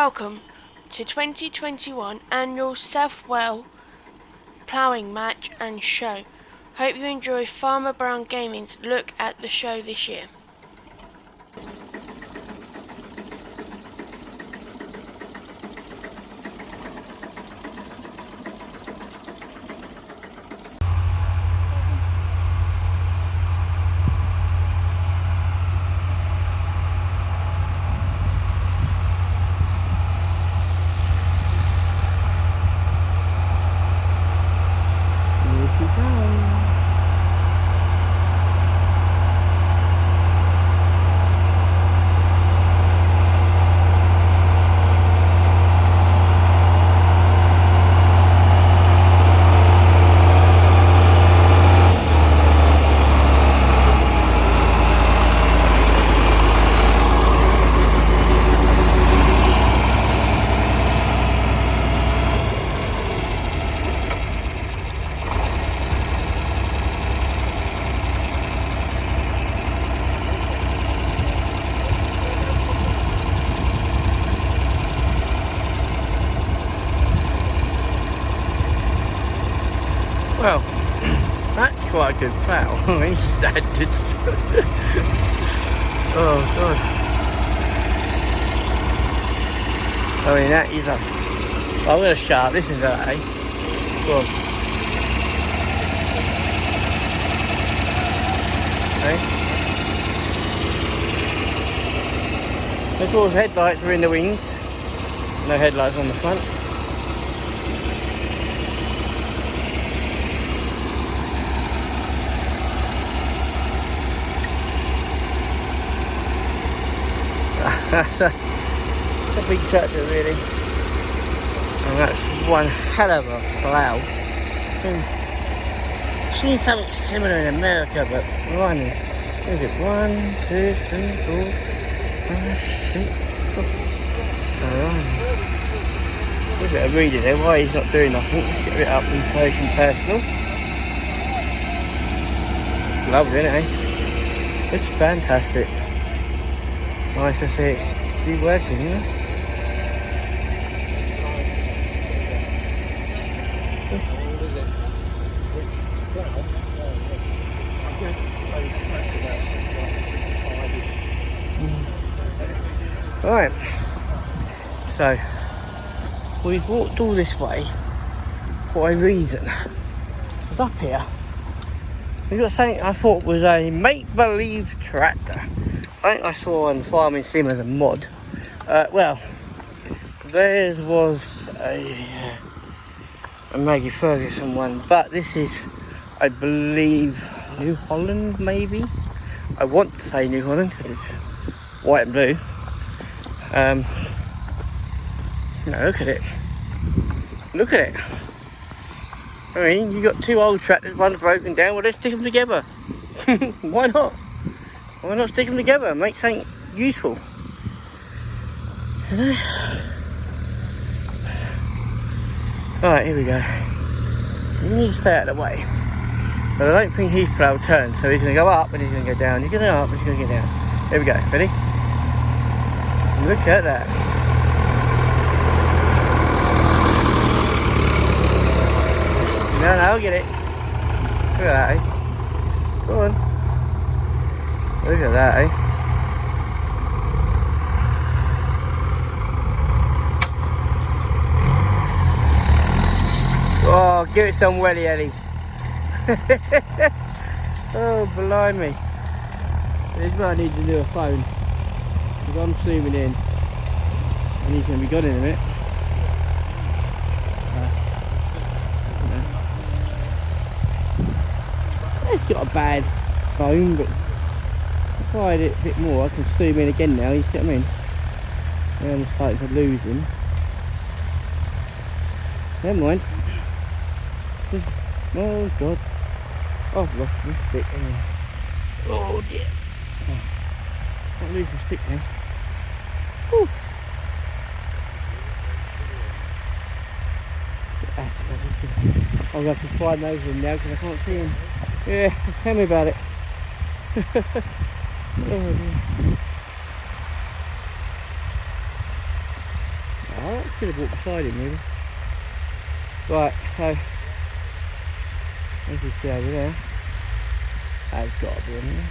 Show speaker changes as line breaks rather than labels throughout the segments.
Welcome to 2021 annual Southwell Ploughing match and show. Hope you enjoy Farmer Brown Gaming's look at the show this year.
Well, that's quite a good plough in standards. Oh god. I mean that is a... I'm going to shut up, listen to that, eh? Go on. Eh? Of course headlights are in the wings. No headlights on the front. That's a big tractor really, and that's one hell of a plough. I've seen something similar in America, but what is it? 1, 2, 3, 4, 5, 6. Alright. A bit of reading there, why he's not doing nothing. Let's get a bit up and close and personal. Lovely, isn't it, eh? It's fantastic. Nice to see it still working, you know? Right, so we've walked all this way for a reason. Because up here we've got something I thought was a make-believe tractor. I think I saw on Farming Sim as a mod. Well, theirs was a Maggie Ferguson one, but this is, I believe, New Holland maybe? I want to say New Holland because it's white and blue. No, look at it. Look at it. I mean, you got two old tractors, one's broken down, well, let's stick them together. Why not? Why not stick them together and make something useful? You know? Alright, here we go. You need to stay out of the way. But I don't think his plough will turn, so he's going to go up and he's going to go down. He's going to go up and he's going to go down. Here we go, ready? Look at that. No, I'll get it. Look at that, eh? Go on. Look at that, eh? Oh, give it some welly, Eddie. Oh, blimey. This is where I need to do a phone. Because I'm zooming in. And he's going to be gone in a minute. It's got a bad phone, but if I hide it a bit more, I can zoom in again now, you see what I mean? Now I'm starting to lose him. Never mind. Just, oh god. I've lost my stick. Oh dear. Oh, can't lose my stick now. Whew. I'll have to find those in now because I can't see him. Yeah, tell me about it. Oh, dear. I should have walked beside him really. Right, so as you see over there, that's got to be in there.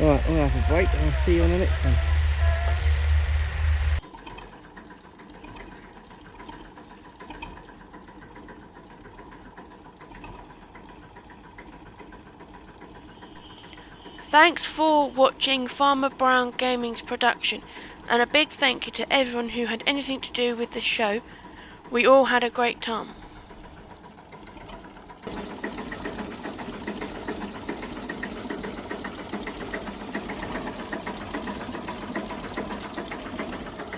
Right, we'll have a break and I'll see you on the next one.
Thanks for watching Farmer Brown Gaming's production, and a big thank you to everyone who had anything to do with the show. We all had a great time.